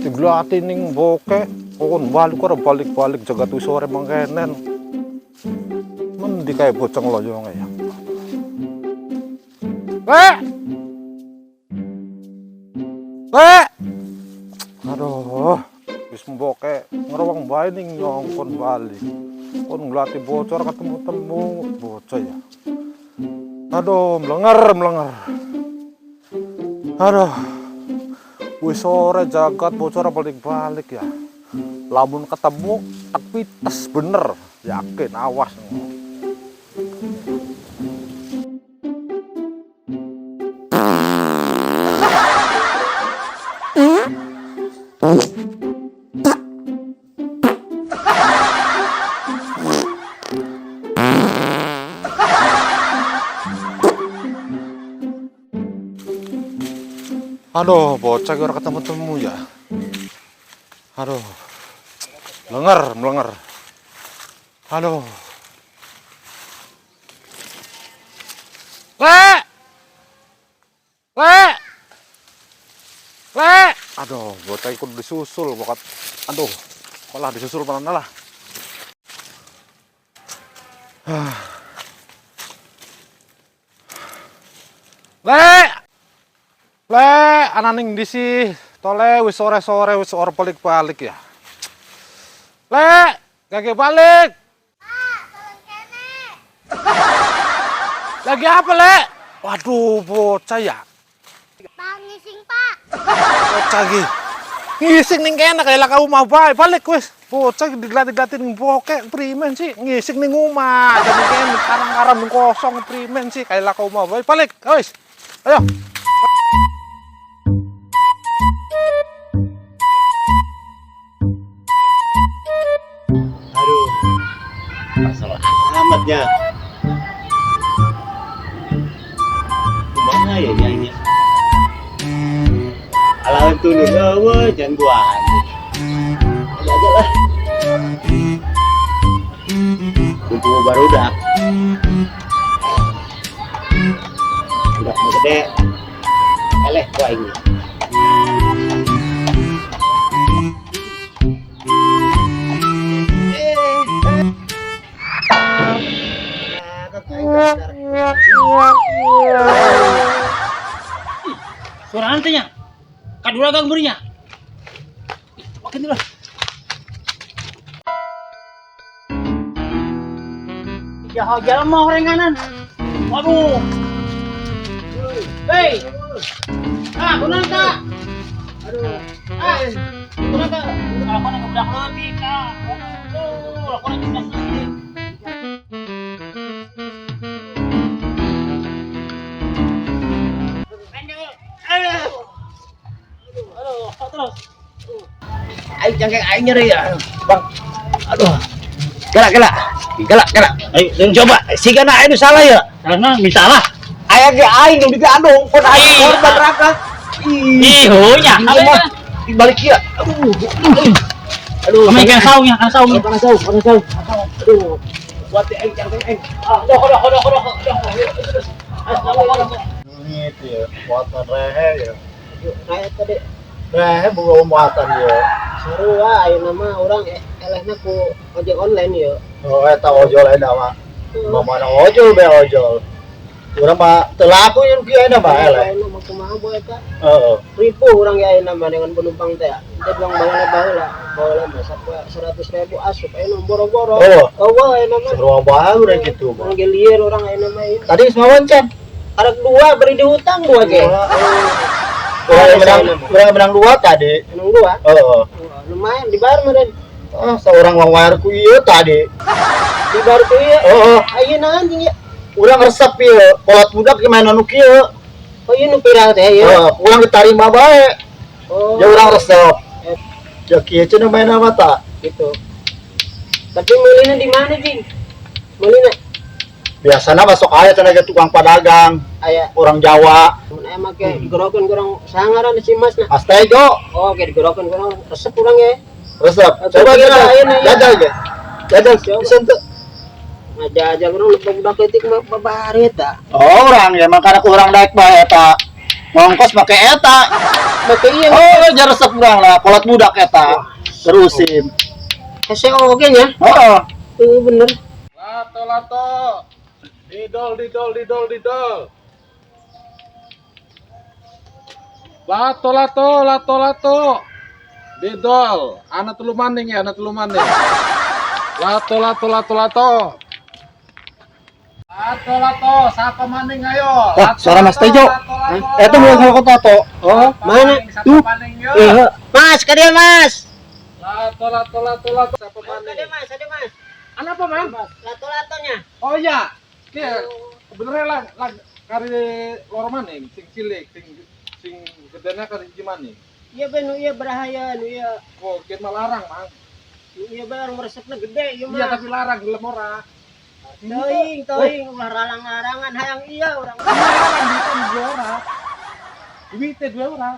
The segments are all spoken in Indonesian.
Diglati ning bokek, kon balik jagat wis sore mangkenen. Mendi kae bocah loyong ya. Aduh, wis mbokek ngerawang bae ning nyongkon balik. Kon nglati bocor ketemu-temu bocah ya. Aduh, melenger. Aduh. Wis sore jagat bocor balik ya. Lamun ketemu tapi tes bener, yakin awas. Aduh, bocah ora ketemu-temu ya. Aduh. Melenger. Aduh. Le. Aduh, bocah ikut disusul bokat. Aduh. Malah disusul mana lah. Le, ananing disi tole wis sore-sore wis ora balik ya. Le, gak balik. Lagi apa, Le? Waduh, bocah ya. Pak, ngising, Pak. Bocah gi. Ngising ning kene kae lah kau mau balik wis. Bocah diglati-glati ning bokek primen sih. Ngising ning omah. Jadi kene karang-karang ning kosong primen sih kae lah kau mau balik. Wis. Ayo. Masalah amatnya. Gimana ya nyanyi? Alam tunun awe jangan gua aja lah. Kumpul baru dah. Udah mau gede. Eleh gua ini. Suara antenya, kadula gang burinya. Makin dulu. Ya jalan mau renganan. Waduh. Hei. Benar Kak. Aduh. Benar Kak. Aku nak udah lebih Kak. Aduh, aku nak udah lebih. Aing cangkeng aing nyeri ya, Bang. Aduh. Galak. Ayo, coba. Si kana aing salah ya. Karena misalah. Aya ge aing yang digandung, pun aing korban neraka. Ih, honya. Di balik kieu. Aduh. Kami kan saunya. Panas sau. Aduh. Buat aing cangkeng aing. Aduh. Ini itu ya, muatan rehe ya. Kayak tadi Rehe buka muatan ya. seru lah, ayo nama orang elehna ku ojek online ya. Oh, eta ojol eta mah. Mana ojol be ojol. Urang mah teu laku yang kieu na mah eleh. Ayeuna mah kumaha boy eta? Heeh. Ribu orang ya ayeuna mah dengan penumpang teh. Dia bilang baheula mah sampai 100.000 asup ayeuna boro-boro. Oh, ayeuna mah. Seru bae urang kitu mah. Orang lieur orang ayeuna mah. Tadi semawan can. Arek 2 beri dihutang 2 ge. Urang menang 2 tadi. Menang 2. Heeh. Lumayan dibayar mah dan Seorang ngawar ku ieu tadi. dibayar teh ieu. Heeh. Ayeuna anjing ya. Urang resep ieu, kolot budak gimana nu kieu. Oh ieu nu pirang teh ya. Urang ditarima bae. Oh. Ya urang resep. Ya kieu cenah main apa tak? Gitu. Tapi meulina di mana, Jing? Meulina Biasana masuk aya cenah tukang pedagang, aya orang Jawa. mun aya make digorokeun kurang sangaran si Masna. Astejo, Oh, ge digorokeun kurang resep kurang ya. resep. Coba kita ayeuna ya. Jajal ge. Jajal bisa teu. Ngajajal kurang budak leutik mah babari eta. Orang ya makana kurang daek bae eta. Ngongkos make eta. Make ieu Oh, jar resep urang lah, kolot budak eta. Terusin. hese oge nya. Heeh. Bener. Lato. Didol. Lato. Didol. Anak telu maning ya, anak telu maning. Lato. Lato, siapa maning ayo? Wah, suara Mas Tejo. Eta mulai kalau kota to. Oh, mana? Tuh. Maning yo. Mas, ka dia, Mas. Lato, siapa maning? Ada Mas. Anak apa, Man? Lato-latonya. Oh iya. Iya, benernya lah kari loro maning, sing cilik, sing gedena kari hiji maning. Iya ben, iya berahaya, iya. Kok kieu mah larang, Mang. Iya barang meresepna gede, iya mah. Iya, tapi larang gelem ora. Teuing ulah larang-larangan hayang iya urang. Larang di ora. Duite dua ora.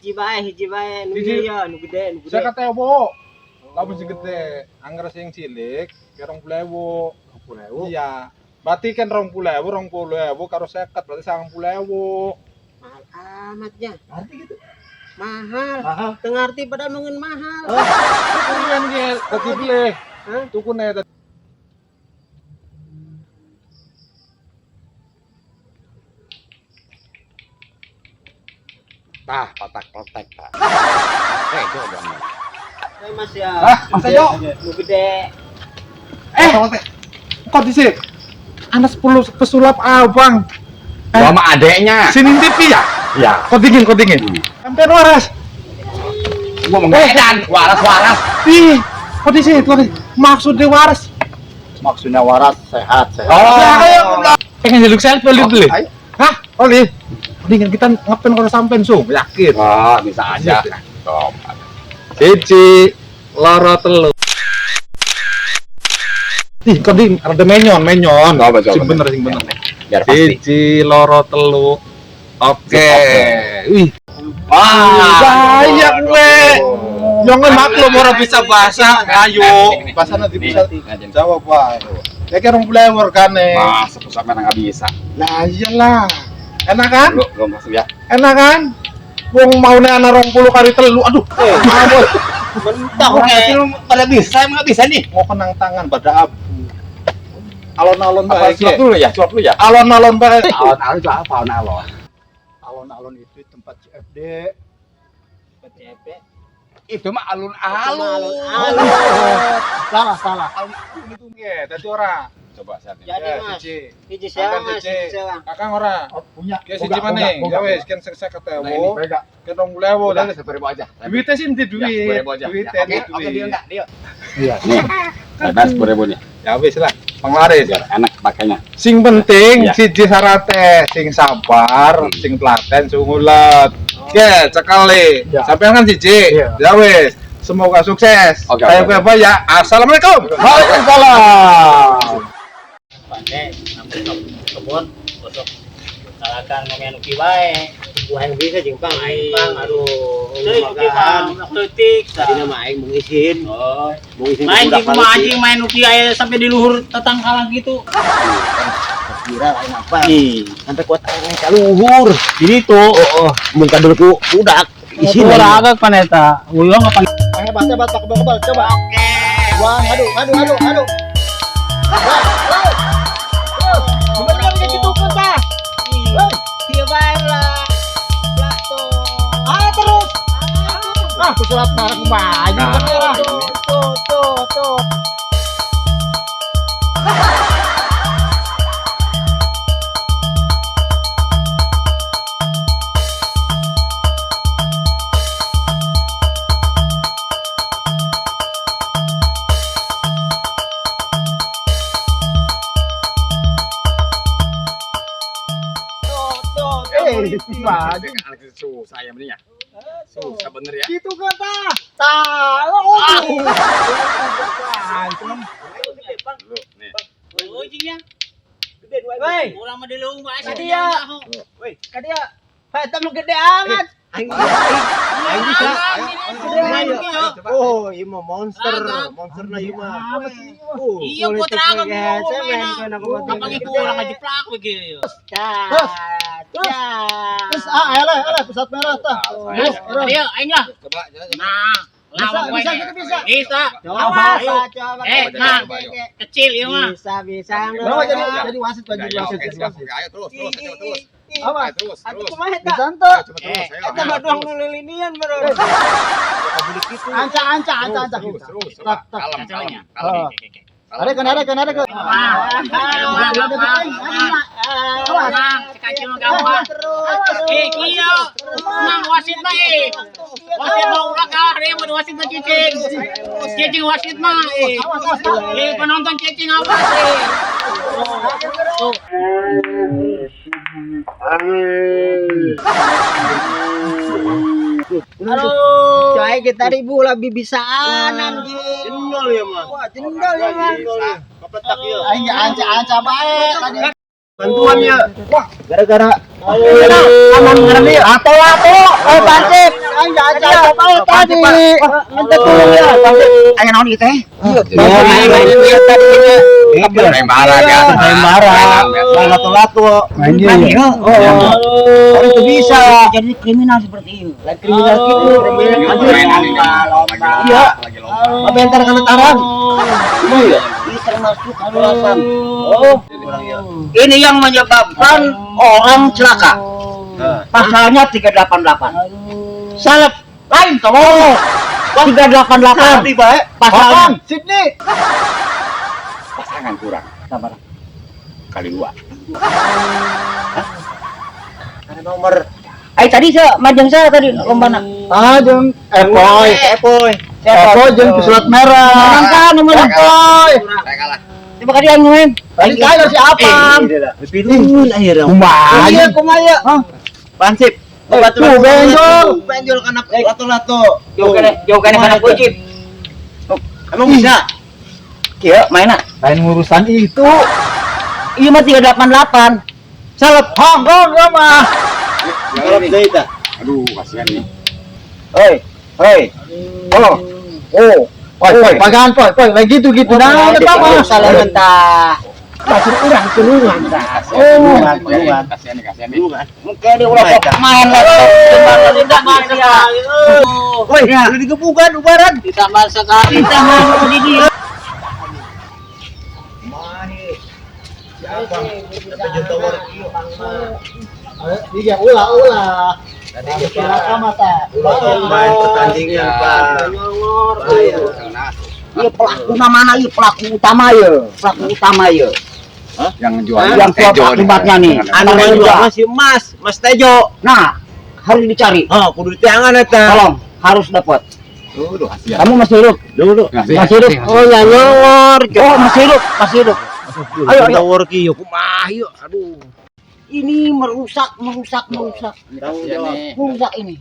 Hiji bae nu Hiji. iya nu gede. Saya kata obo. Lamun sing gede, anggar sing cilik, ke 20.000. 20.000. Iya. Berarti kan 20.000 karo 50 berarti 90.000. Mahal amatnya. Arti gitu. Mahal. Teu ngarti pada nungeun mahal. Kurian ge, tadi beli. Hah? Tukune tadi. Tah, patak-patak, Pak. Coba. Hei Mas ya. Hah, Mas Ayo? Nu gede. Kok di sini? Anak 10 pesulap abang. Gua sama adeknya. Sini TV ya? Iya. Kok dingin. Sampai waras. Gua mengedan, waras. Ih, kok di sini? Maksudnya waras. Maksudnya waras, sehat. Pengen jaluk selfie beli. Ayo. Hah? Oli. Dingin kita ngapain kalau sampean sung? Yakin. Oh, bisa aja. Coba. Cici, loro telu. Ih, kok ding ada menyon. Coba. Sing bener. Biar pasti. Cici, loro telu. Oke. Wih, Banyak gue. Jangan maklum orang bisa bahasa. Ayo, bahasa nanti bisa jawab wae. Ya kira orang kan Mas, pusat mana nggak bisa. Nah iyalah. Enak kan? Belum masuk ya. Enak kan? Wong mau nih anak 20 kali telu. Aduh. Mabot. Mentah Pada bisa, emang nggak bisa nih. Mau kenang tangan pada abu. Alon-alon baik. Suap dulu ya. Alon-alon baik. Alon-alon itu apa? Alon-alon. Alon-alon itu tempat CFD. Itu mah alun-alun. Salah. Alon itu nge, tadi ora. Coba saya. Jadi Mas. Cici. Hiji sewa Mas, Cici. hiji sewa. Kakang ora. Oh, punya. Kayak siji maning. Ya wis, kan saya kata Nah, wo. ini. Kan 20.000 Udah, dari 10.000 aja. duitnya sih inti duit. Ya, 10.000 aja. Duit, Ya, duit. Oke, deal enggak? Deal. Iya. Nih. Saya 10.000 nih. Ya wis lah. Penglaris. Biar enak pakainya. Sing penting Iya. siji sarate, sing sabar, sing telaten, sing ngulet. Oke, cekali. Ya. Sampean kan siji. Iya. Ya wis. Semoga sukses. Oke, Ayo oke. apa ya? Assalamualaikum. Waalaikumsalam. Pandai sampai kebun besok salakan ngomongin uki wae. Wah yang bisa jeung Pang. Aduh. Deui uki Bang, leutik. Tadina mah aing mengizin. Oh, Mengizin main di kumaha anjing main uki aya sampai di luhur tetangkalan gitu. kira lain apa? Ih, Sampai kuat aing ka luhur. jadi tuh. Oh, mun kadul ku budak. Isi agak paneta. Ulang apa? Hebat, Pak Kebal. Coba. Oke. Wah, aduh. Wah, bener gitu kan, Pak. Pesulap merah kembali. Tuh. Baju. Susah ya benernya. Susah bener ya. Gitu kata. Tahu. Lu nih. Oh, jingnya. Woi, Orang mah di rumah aja. Tadi ya. Kadia. Eta mah gede amat. Oh, ieu mah monster na ieu mah. Iya, gua terang Apa gitu orang aja plak begitu. Terus alah pusat merah tah. Ayo, aing lah. Coba. Nah, lawan gue bisa, ini. kita bisa. Bisa. Coba, Ayo. coba. Nah, kecil ya mah. Bisa. Bawa jadi wasit baju Ayo wasit. terus. Apa? Terus. Atuh kumaha eta? Bisa tuh. Coba terus. Eta mah doang nulilinian bro. Anca. Terus. Tak. Kalem. Oh. Ada kan. Sekacil mah gampang. Iya. Nang wasit mah wasit mah ulah kare mun wasit mah cicing. Cicing wasit mah penonton cicing apa Tuh. Aduh, coy kita ribu lah bibisaan anjing. Jendol ya mah. Wah, jendol ya mah. Kepetak ya. Aing anca bae tadi. Bantuan ya. Wah, Gara-gara aman ngerti atau oh Pansip. Aing anca bae tadi. minta tolong ya. Aing naon ieu teh? Iya tadi. Sayembara kan. Lato-lato. Oh, itu bisa jadi kriminal seperti ini. Lain kriminal gitu. Iya. Bentar kantaran. Iya. Ini termasuk alasan. Oh, ini yang menyebabkan orang celaka. Pasalnya 388. Salep lain tolong. 388. Pasalnya Sydney. Pasangan kurang. sabar. Kali 2. Ada nomor. Tadi majang saya tadi lombana. Jeung Epoy. Epoy jeung pesulap merah. Menangkan nomor Epoy. Saya kalah. Coba kali yang main. Tadi kaya si Apam. Pinun akhirnya. Iya, kumaya. Pansip. Benjol kana lato-lato. Jauh kana kana wajib. Emang bisa? Kieu mainna. Lain urusan itu. Iya mah 388. Salep hongkong ya mah. Salep deui tah. Aduh, kasihan nih. Hoi. Poy, pagan poy, lagi gitu nah, Apa mah salah mentah. Pasir urang turungan tah. Kasihan nih. Mungkin dia ulah main laptop jembatan tidak masih ya. Woi, lu digebukan ubaran. Ditambah sekali. Ditambah di dia. Iya, ulah. Tadi kira mata. Main pertandingan, Pak. Iya pelaku mana ieu pelaku utama ya. Yang jual Yang suap akibatnya nih. Anu masih Mas Tejo. Nah, harus dicari. Oh, kudu ditiangan eta. Tolong, harus dapat. Aduh, kasihan. Kamu masih hidup? Dulu. Masih hidup. Oh, ya nyolor. Oh, masih hidup. Ayo, nyolor ki yuk. Kumaha yuk. Aduh. Ini merusak. Kasihan nih. Merusak ini.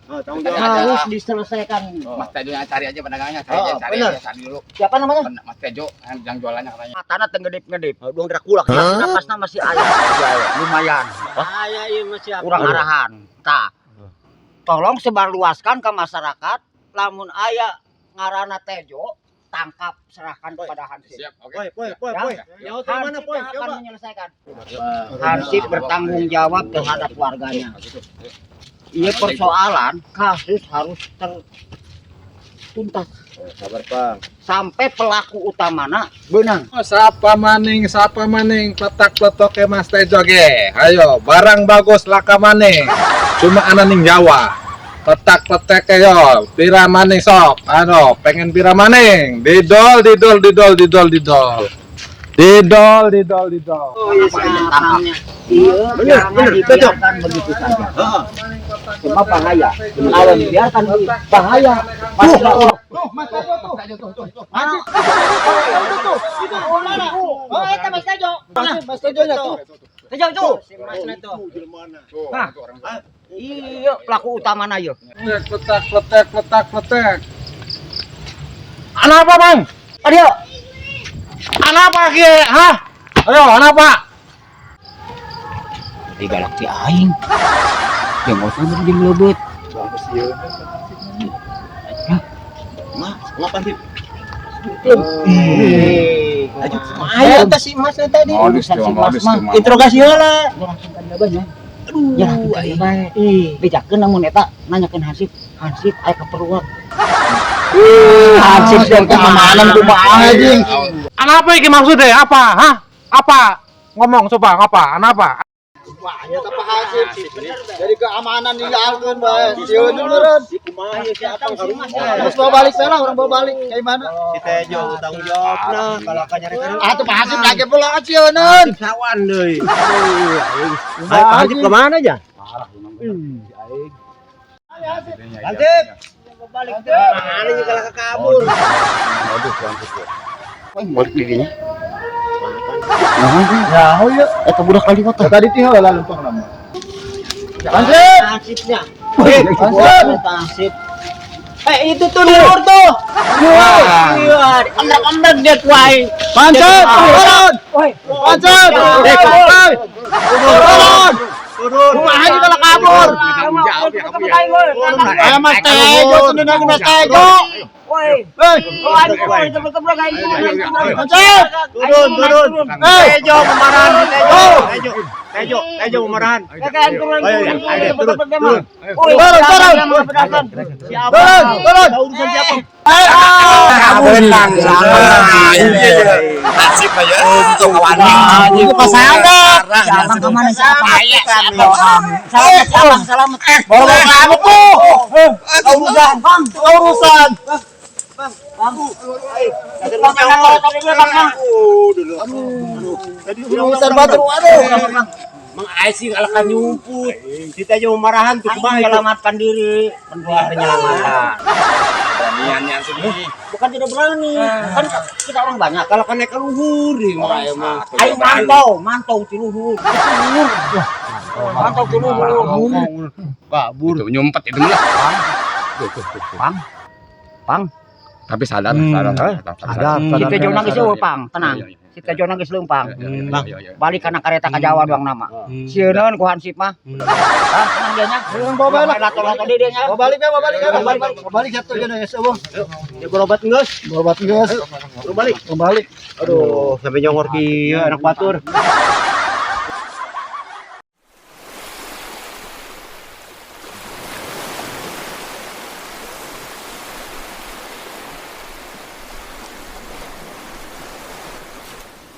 Harus diselesaikan. Mas Tejo yang cari aja pedagangnya, cari dulu. Siapa namanya? Mas Tejo yang jualannya katanya. Tanah tenggedip-ngedip. Doang Dracula. Napasnya masih ayah. Lumayan. Ayah iya masih kurang arahan. Tah. Tolong sebarluaskan ke masyarakat. Lamun ayah ngarana Tejo, tangkap serahkan kepada Hansip. Siap, oke. Poy. Hansip yang akan menyelesaikan. Hansip bertanggung jawab terhadap warganya. Iya persoalan kasus harus tertuntas. Sabar, Bang. Sampai pelaku utamana benang. Sapa maning petak-petok ke Mas Tejo ge. Ayo, barang bagus laka maning. Cuma ananing Jawa. Petak-petek yo. Bira maning sok. Ano, pengen bira maning. Didol. Oh, iya, Iya, benar, biarkan begitu saja. Cuma bahaya. Kalau dibiarkan bahaya. Masih nggak Iya, pelaku utama na yun. Petak-petek. Apa, Bang? Ayo, Apa ki? Hah? Ayo, apa? di galak si aing. Yang mau sama di lebut. Ayo tas si Mas tadi. Interogasi heula. Ya, baik. Bejakeun namun eta nanyakeun Hansip aya keperluan. Hansip yang keamanan kumaha anjing. Apa iki maksudnya? Apa? Hah? Apa? Ngomong coba, apa? Wah, ya tapa Hansip. Dari keamanan dialkeun bae. Sieun beneran. Terus bawa balik saya lah, orang bawa balik. Kayak mana? Si Tejo tanggung jawabna kalau kanyarekeun. Atuh Pak Hansip lagi pulang ke Cieuneun. Sawan deui. Pak Hansip ke mana aja? Hansip. Balik deh. Mana nya kalau kabur. Balik dirinya. Ya, oh iya. Eta budak kali kota. Tadi tih heula lempang nama. Hansip. Hansipnya. Hansip. Itu tuh luar tuh. Iya, andak-andak dia kuai. Hansip, turun. Hansip. Turun. Kumaha aja kalau kabur. Ayo Mas Tejo, tundunan Mas Tejo. Woi. Hansip. Turun. Tejo kemarahan Tejo. Tejo kemarahan. Turun. Urusan siapa? Nasib aja untuk kawaning. Itu pasangan. Jangan kemana siapa ya? Selamat. Bawa kamu tuh. Urusan. Urusan batu. Aduh. Mang Aisy kalahkan nyumput. Si Tejo marahan tuh kumaha itu. Menyelamatkan diri. Penyelamatan. Beraniannya sendiri. Bukan tidak berani. Kan kita orang banyak. Kalau kan naik ke luhur di mah emang. Ayo mantau di luhur. Mantau di luhur. Kabur. Itu nyumpet itu lah. Pang. Tapi sadar. Si Tejo nangis Pang, tenang. Si Tejo nangis leumpang. Balik karena kereta ke Jawa doang nama. Sieun ku Hansip mah. Tenang dia nya. Bawa balik. Lato-lato dia nya. Bawa balik satu aja ya, Sobo. Ya berobat geus. Bawa balik, guys. Balik. Kembali. Aduh, sampai nyongor ki anak batur.